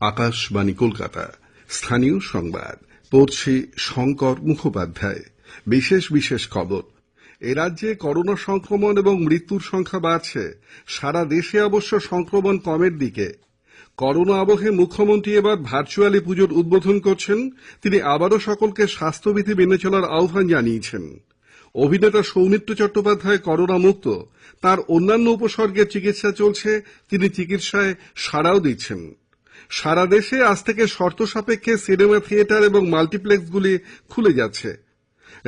আকাশবাণী কলকাতা স্থানীয় সংবাদ পড়ছি শঙ্কর মুখোপাধ্যায়। বিশেষ খবর। এরাজ্যে করোনা সংক্রমণ এবং মৃত্যুর সংখ্যা বাড়ছে। সারা দেশে অবশ্য সংক্রমণ কমের দিকে। করোনা আবহে মুখ্যমন্ত্রী এবার ভার্চুয়ালি পুজোর উদ্বোধন করছেন। তিনি আবারও সকলকে স্বাস্থ্যবিধি মেনে চলার আহ্বান জানিয়েছেন। অভিনেতা সৌমিত্র চট্টোপাধ্যায় করোনা মুক্ত। তার অন্যান্য উপসর্গের চিকিৎসা চলছে। তিনি চিকিৎসায় সাড়াও দিচ্ছেন। সারা দেশে আজ থেকে শর্ত সাপেক্ষে সিনেমা থিয়েটার এবং মাল্টিপ্লেক্সগুলি খুলে যাচ্ছে।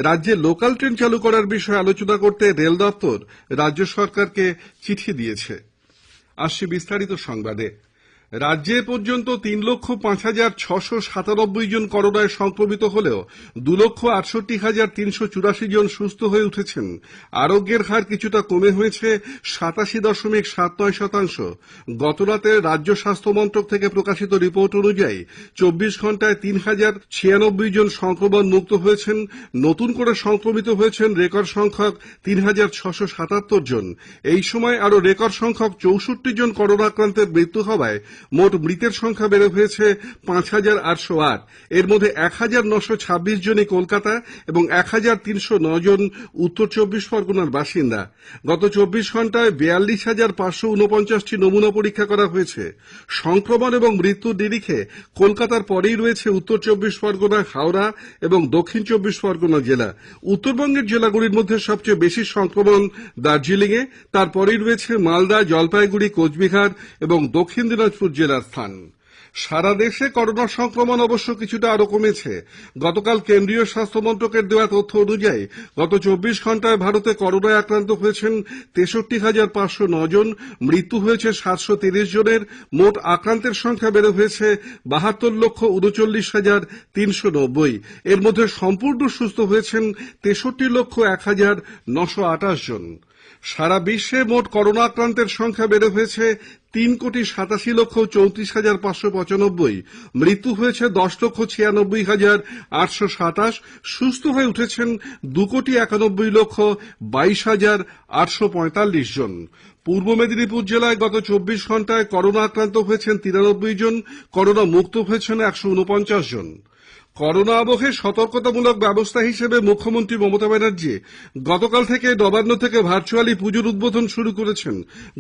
রাজ্যে লোকাল ট্রেন চালু করার বিষয়ে আলোচনা করতে রেল দপ্তর রাজ্য সরকারকে চিঠি দিয়েছে। আসছে বিস্তারিত সংবাদে। রাজ্যে পর্যন্ত ৩,৫,৬৯৭ জন করোনায় সংক্রমিত হলেও ২,৬৮,৩৮৪ জন সুস্থ হয়ে উঠেছেন। আরোগ্যের হার কিছুটা কমে হয়েছে ৮৭.৭৯%। গতরাতে রাজ্য স্বাস্থ্য মন্ত্রক থেকে প্রকাশিত রিপোর্ট অনুযায়ী ২৪ ঘন্টায় ৩,০৯৬ জন সংক্রমণ মুক্ত হয়েছেন। নতুন করে সংক্রমিত হয়েছেন রেকর্ড সংখ্যক ৩,৬৭৭ জন। এই সময় আরও রেকর্ড সংখ্যক ৬৪ জন করোনা আক্রান্তের মৃত্যু হওয়ায় মোট মৃতের সংখ্যা বেড়ে হয়েছে ৫,৮০৮। এর মধ্যে ১,৯২৬ জনই কলকাতা এবং ১,৩০৯ জন উত্তর ২৪ পরগনার বাসিন্দা। গত ২৪ ঘন্টায় ৪২,৫৪৯টি নমুনা পরীক্ষা করা হয়েছে। সংক্রমণ এবং মৃত্যুর নিরিখে কলকাতার পরেই রয়েছে উত্তর ২৪ পরগনা, হাওড়া এবং দক্ষিণ ২৪ পরগনা জেলা। উত্তরবঙ্গের জেলাগুলির মধ্যে সবচেয়ে বেশি সংক্রমণ দার্জিলিংয়ে, তারপরেই রয়েছে মালদা, জলপাইগুড়ি, কোচবিহার এবং দক্ষিণ দিনাজপুর জেলার স্থান। সারা দেশে করোনা সংক্রমণ অবশ্য কিছুটা আরও কমেছে। গতকাল কেন্দ্রীয় স্বাস্থ্য মন্ত্রকের দেওয়া তথ্য অনুযায়ী গত ২৪ ঘন্টায় ভারতে করোনায় আক্রান্ত হয়েছেন ৬৩,৫০৯ জন, মৃত্যু হয়েছে ৭৩০ জনের। মোট আক্রান্তের সংখ্যা বেড়ে হয়েছে ৭২,৩৯,৩৯০। এর মধ্যে সম্পূর্ণ সুস্থ হয়েছেন ৬৩,০১,৯২৮ জন। সারা বিশ্বে মোট করোনা আক্রান্তের সংখ্যা বেড়ে হয়েছে ৩,৮৭,৩৪,৫৯৫। মৃত্যু হয়েছে ১০,৯৬,৮২৭। সুস্থ হয়ে উঠেছেন ২,৯১,২২,৮৪৫ জন। পূর্ব মেদিনীপুর জেলায় গত ২৪ ঘন্টায় করোনা আক্রান্ত হয়েছেন ৯৩ জন, করোনা মুক্ত হয়েছেন ১৪৯ জন। করোনা আবহে সতর্কতামূলক ব্যবস্থা হিসেবে মুখ্যমন্ত্রী মমতা ব্যানার্জি গতকাল থেকে নবান্ন থেকে ভার্চুয়ালি পুজোর উদ্বোধন শুরু করেছেন।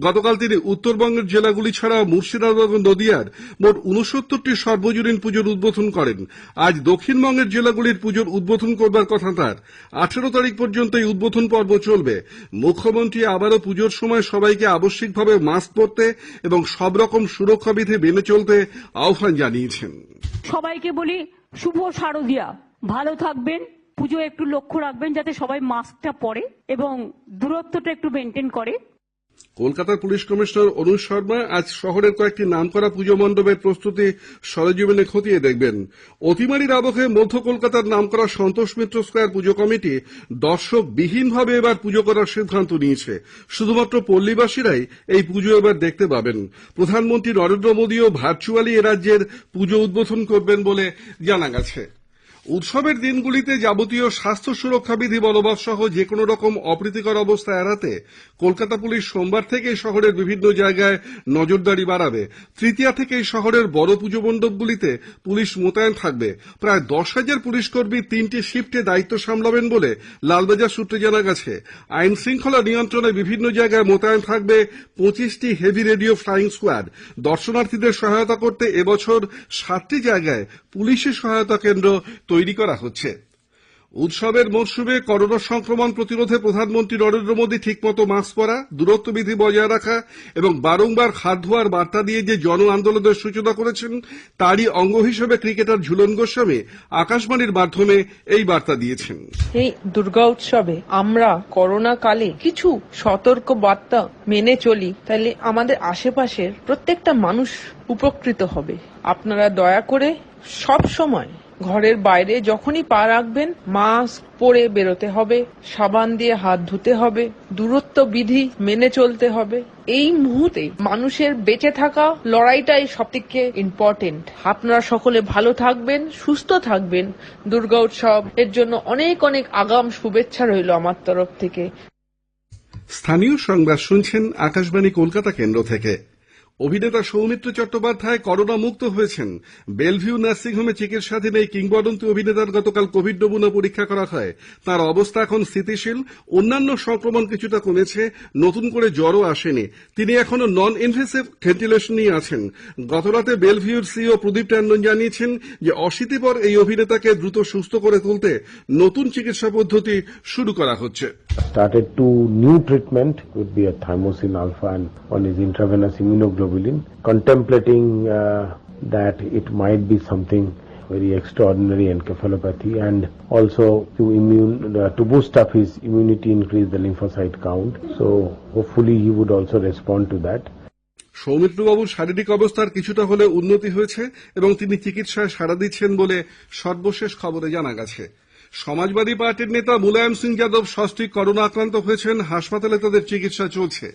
গতকাল তিনি উত্তরবঙ্গের জেলাগুলি ছাড়াও মুর্শিদাবাদ এবং নদিয়ার মোট ৬৯টি সর্বজনীন পুজোর উদ্বোধন করেন। আজ দক্ষিণবঙ্গের জেলাগুলির পুজোর উদ্বোধন করবার কথা তাঁর। ১৮ তারিখ পর্যন্ত এই উদ্বোধন পর্ব চলবে। মুখ্যমন্ত্রী আবারও পুজোর সময় সবাইকে আবশ্যিকভাবে মাস্ক পরতে এবং সব রকম সুরক্ষা বিধি মেনে চলতে আহ্বান জানিয়েছেন। সবাইকে বলি শুভ শারদিয়া, ভালো থাকবেন, পুজো একটু লক্ষ্য রাখবেন যাতে সবাই মাস্কটা পরে এবং দূরত্বটা একটু মেনটেন করে। কলকাতার পুলিশ কমিশনার অনুজ শর্মা আজ শহরের কয়েকটি নামকরা পুজো মণ্ডপের প্রস্তুতি সরেজমিনে খতিয়ে দেখবেন। অতিমারির আবহে মধ্য কলকাতার নামকরা সন্তোষ মিত্র স্কয়ার পুজো কমিটি দর্শকবিহীনভাবে এবার পুজো করার সিদ্ধান্ত নিয়েছে। শুধুমাত্র পল্লীবাসীরাই এই পুজো এবার দেখতে পাবেন। প্রধানমন্ত্রী নরেন্দ্র মোদীও ভার্চুয়ালি রাজ্যের পুজো উদ্বোধন করবেন বলে জানা গেছে। উৎসবের দিনগুলিতে যাবতীয় স্বাস্থ্য সুরক্ষা বিধি বলবৎ সহ যেকোনো রকম অপ্রীতিকর অবস্থা এড়াতে কলকাতা পুলিশ সোমবার থেকেই শহরের বিভিন্ন জায়গায় নজরদারি বাড়াবে। তৃতীয়া থেকেই শহরের বড় পুজো মণ্ডপগুলিতে পুলিশ মোতায়েন থাকবে। প্রায় ১০,০০০ পুলিশকর্মী ৩টি শিফটে দায়িত্ব সামলাবেন বলে লালবাজার সূত্রে জানা গেছে। আইন শৃঙ্খলা নিয়ন্ত্রণে বিভিন্ন জায়গায় মোতায়েন থাকবে ২৫টি হেভি রেডিও ফ্লাইং স্কোয়াড। দর্শনার্থীদের সহায়তা করতে এবছর ৭টি জায়গায় পুলিশি সহায়তা কেন্দ্র তৈরি করা হচ্ছে। উৎসবের মরশুমে করোনা সংক্রমণ প্রতিরোধে প্রধানমন্ত্রী নরেন্দ্র মোদী ঠিকমতো মাস্ক পরা, দূরত্ববিধি বজায় রাখা এবং বারংবার হাত ধোয়ার বার্তা দিয়ে যে জন আন্দোলনের সূচনা করেছেন তারই অঙ্গ হিসেবে ক্রিকেটার ঝুলন গোস্বামী আকাশবাণীর মাধ্যমে এই বার্তা দিয়েছেন। এই দুর্গা উৎসবে আমরা করোনা কালে কিছু সতর্ক বার্তা মেনে চলি, তাহলে আমাদের আশেপাশের প্রত্যেকটা মানুষ উপকৃত হবে। আপনারা দয়া করে সব সময় ঘরের বাইরে যখনই পা রাখবেন মাস্ক পরে বেরোতে হবে, সাবান দিয়ে হাত ধুতে হবে, দূরত্ব বিধি মেনে চলতে হবে। এই মুহূর্তে মানুষের বেঁচে থাকা লড়াইটাই সবথেকে ইম্পর্টেন্ট। আপনারা সকলে ভালো থাকবেন, সুস্থ থাকবেন। দুর্গা উৎসব এর জন্য অনেক অনেক আগাম শুভেচ্ছা রইল আমার তরফ থেকে। স্থানীয় সংবাদ শুনছেন আকাশবাণী কলকাতা কেন্দ্র থেকে। অভিনেতা সৌমিত্র চট্টোপাধ্যায় করোনা মুক্ত হয়েছেন। বেলভিউ নার্সিংহোমে চিকিৎসাধীন এই কিংবদন্তি অভিনেতার গতকাল কোভিড নমুনা পরীক্ষা করা হয়। তার অবস্থা এখন স্থিতিশীল, অন্যান্য সংক্রমণ কিছুটা কমেছে, নতুন করে জ্বরও আসেনি। তিনি এখনো নন ইনভেসিভ ভেন্টিলেশনেই আছেন। গতরাতে বেলভিউর সিইও প্রদীপ ট্যান্ডন জানিয়েছেন যে অশীতিপর এই অভিনেতাকে দ্রুত সুস্থ করে তুলতে নতুন চিকিৎসা পদ্ধতি শুরু করা হচ্ছে। Started two new treatment would be a thymosin alpha and one is intravenous immunoglobulin, contemplating that it might be something very extraordinary encephalopathy, and also to boost up his immunity, increase the lymphocyte count. So hopefully he would also respond to that. সৌমিত্রবাবুর শারীরিক অবস্থার কিছুটা হলে উন্নতি হয়েছে এবং তিনি চিকিৎসায় সাড়া দিচ্ছেন বলে সর্বশেষ খবরে জানা গেছে। সমাজবাদী পার্টির নেতা মুলায়ম সিং যাদব সস্ত্রীক করোনা আক্রান্ত হয়েছেন, হাসপাতালে তাদের চিকিৎসা চলছে।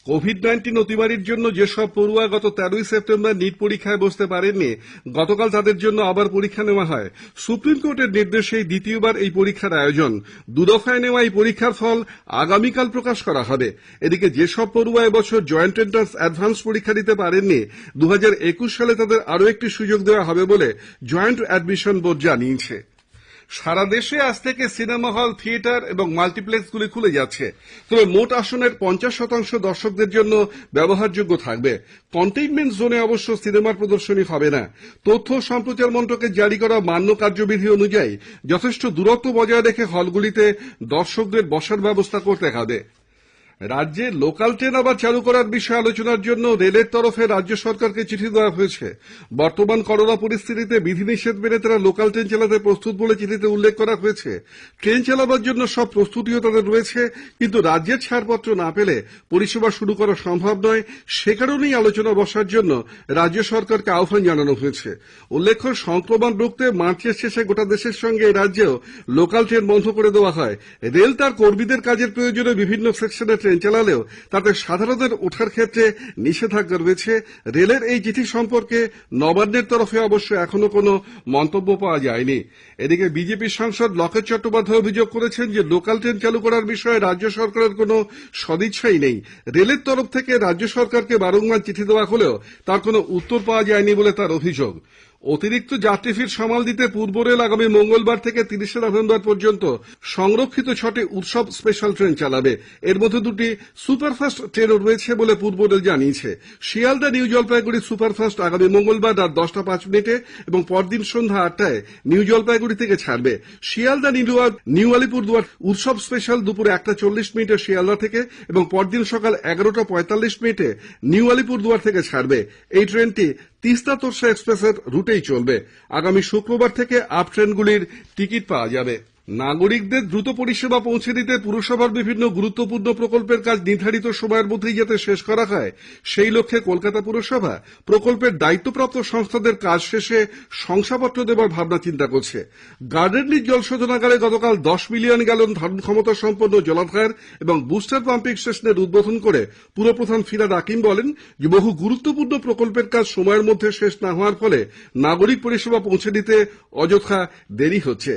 কোভিড-19 অতিমারির জন্য যেসব পড়ুয়া গত 13ই সেপ্টেম্বর নিট পরীক্ষায় বসতে পারেননি, গতকাল তাদের জন্য আবার পরীক্ষা নেওয়া হয়। সুপ্রিম কোর্টের নির্দেশেই দ্বিতীয়বার এই পরীক্ষার আয়োজন। দুদফায় নেওয়া এই পরীক্ষার ফল আগামীকাল প্রকাশ করা হবে। এদিকে যেসব পড়ুয়া এবছর জয়েন্ট এন্ট্রান্স অ্যাডভান্স পরীক্ষা দিতে পারেননি, 2021 সালে তাদের আরও একটি সুযোগ দেওয়া হবে বলে জয়েন্ট অ্যাডমিশন বোর্ড জানিয়েছে। সারা দেশে আজ থেকে সিনেমা হল, থিয়েটার এবং মাল্টিপ্লেক্সগুলি খুলে যাচ্ছে। তবে মোট আসনের 50% দর্শকদের জন্য ব্যবহারযোগ্য থাকবে। কন্টেইনমেন্ট জোনে অবশ্য সিনেমার প্রদর্শনী হবে না। তথ্য ও সম্প্রচার মন্ত্রকের জারি করা মান্য কার্যবিধি অনুযায়ী যথেষ্ট দূরত্ব বজায় রেখে হলগুলিতে দর্শকদের বসার ব্যবস্থা করতে হবে। রাজ্যে লোকাল ট্রেন আবার চালু করার বিষয়ে আলোচনার জন্য রেলের তরফে রাজ্য সরকারকে চিঠি দেওয়া হয়েছে। বর্তমান করোনা পরিস্থিতিতে বিধিনিষেধ মেনে তারা লোকাল ট্রেন চালাতে প্রস্তুত বলে চিঠিতে উল্লেখ করা হয়েছে। ট্রেন চালাবার জন্য সব প্রস্তুতিও তাদের রয়েছে, কিন্তু রাজ্যের ছাড়পত্র না পেলে পরিষেবা শুরু করা সম্ভব নয়। সে কারণেই আলোচনা বসার জন্য রাজ্য সরকারকে আহ্বান জানানো হয়েছে। উল্লেখ্য, সংক্রমণ রুখতে মার্চের শেষে গোটা দেশের সঙ্গে রাজ্যেও লোকাল ট্রেন বন্ধ করে দেওয়া হয়। রেল তার কর্মীদের কাজের প্রয়োজনে বিভিন্ন সেকশনে ট্রেন চালালেও তাতে সাধারণের ওঠার ক্ষেত্রে নিষেধাজ্ঞা রয়েছে। রেলের এই চিঠি সম্পর্কে নবান্নের তরফে অবশ্য এখনো কোনো মন্তব্য পাওয়া যায়নি। এদিকে বিজেপি সাংসদ লকেট চট্টোপাধ্যায় অভিযোগ করেছেন যে লোকাল ট্রেন চালু করার বিষয়ে রাজ্য সরকারের কোনো সদিচ্ছাই নেই। রেলের তরফ থেকে রাজ্য সরকারকে বারংবার চিঠি দেওয়া হলেও তার কোনো উত্তর পাওয়া যায়নি বলে তার অভিযোগ। অতিরিক্ত যাত্রী ভিড় সামাল দিতে পূর্ব রেল আগামী মঙ্গলবার থেকে 30শে নভেম্বর পর্যন্ত সংরক্ষিত 6টি উৎসব স্পেশাল ট্রেন চালাবে। এর মধ্যে 2টি সুপারফাস্ট ট্রেনও রয়েছে বলে পূর্ব রেল জানিয়েছে। শিয়ালদা নিউ জলপাইগুড়ি সুপারফাস্ট আগামী মঙ্গলবার রাত 10:05 এবং পরদিন সন্ধ্যা 8টায় নিউ জলপাইগুড়ি থেকে ছাড়বে। শিয়ালদা নিউ আলিপুরদুয়ার উৎসব স্পেশাল দুপুর 1:40 শিয়ালদা থেকে এবং পরদিন সকাল 11:45 নিউ আলিপুরদুয়ার থেকে ছাড়বে। এই ট্রেনটি তিস্তা তোরসা এক্সপ্রেসের রুটেই চলবে। আগামী শুক্রবার থেকে আপ ট্রেনগুলির টিকিট পাওয়া যাবে। নাগরিকদের দ্রুত পরিষেবা পৌঁছে দিতে পুরসভার বিভিন্ন গুরুত্বপূর্ণ প্রকল্পের কাজ নির্ধারিত সময়ের মধ্যেই যাতে শেষ করা হয়, সেই লক্ষ্যে কলকাতা পুরসভা প্রকল্পের দায়িত্বপ্রাপ্ত সংস্থাদের কাজ শেষে শংসাপত্র দেবার ভাবনা চিন্তা করছে। গার্ডেনরিচ জল শোধনাগারে গতকাল 10 মিলিয়ন গ্যালন ধারণ ক্ষমতা সম্পন্ন জলাধার এবং বুস্টার পাম্পিং স্টেশনের উদ্বোধন করে পুরপ্রধান ফিরহাদ হাকিম বলেন যে বহু গুরুত্বপূর্ণ প্রকল্পের কাজ সময়ের মধ্যে শেষ না হওয়ার ফলে নাগরিক পরিষেবা পৌঁছে দিতে অযথা দেরি হচ্ছে।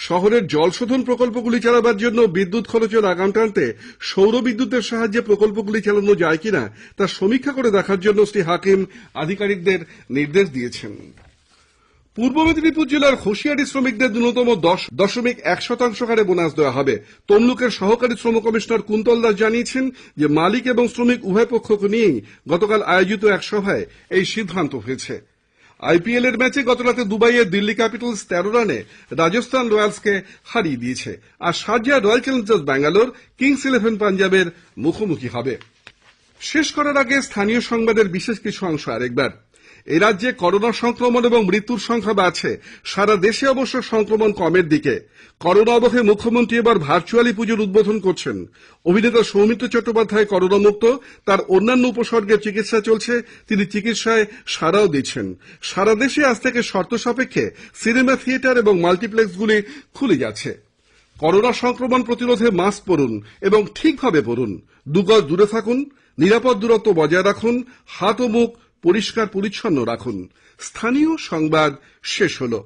শহরের জল শোধন প্রকল্পগুলি চালাবার জন্য বিদ্যুৎ খরচের আগাম টানতে সৌর বিদ্যুতের সাহায্যে প্রকল্পগুলি চালানো যায় কিনা তা সমীক্ষা করে দেখার জন্য শ্রী হাকিম আধিকারিকদের নির্দেশ দিয়েছেন। পূর্ব মেদিনীপুর জেলার হুঁশিয়ারি শ্রমিকদের ন্যূনতম 10.1% হারে বোনাস দেওয়া হবে। তমলুকের সহকারী শ্রম কমিশনার কুন্তল দাস জানিয়েছেন যে মালিক এবং শ্রমিক উভয় পক্ষকে নিয়েই গতকাল আয়োজিত এক সভায় এই সিদ্ধান্ত হয়েছে। আইপিএল এর ম্যাচে গতরাতে দুবাইয়ে দিল্লি ক্যাপিটালস 13 রানে রাজস্থান রয়্যালসকে হারিয়ে দিয়েছে। আর শারজায় রয়্যাল চ্যালেঞ্জার্স ব্যাঙ্গালোর কিংস 11 পাঞ্জাবের মুখোমুখি হবে। শেষ করার আগে স্থানীয় সংবাদের বিশেষ কিছু অংশ আরেকবার। এ রাজ্যে করোনা সংক্রমণ এবং মৃত্যুর সংখ্যা বাড়ছে। সারা দেশে অবশ্য সংক্রমণ কমের দিকে। করোনা অবধে মুখ্যমন্ত্রী এবার ভার্চুয়ালি পুজোর উদ্বোধন করছেন। অভিনেতা সৌমিত্র চট্টোপাধ্যায় করোনা মুক্ত, তার অন্যান্য উপসর্গের চিকিৎসা চলছে, তিনি চিকিৎসায় সাড়াও দিচ্ছেন। সারা দেশে আজ থেকে শর্ত সাপেক্ষে সিনেমা, থিয়েটার এবং মাল্টিপ্লেক্সগুলি খুলে যাচ্ছে। করোনা সংক্রমণ প্রতিরোধে মাস্ক পরুন এবং ঠিকভাবে পরুন। 2 গজ দূরে থাকুন, নিরাপদ দূরত্ব বজায় রাখুন, হাত ও মুখ পরিষ্কার পরিচ্ছন্ন রাখুন। স্থানীয় সংবাদ শেষ হলো।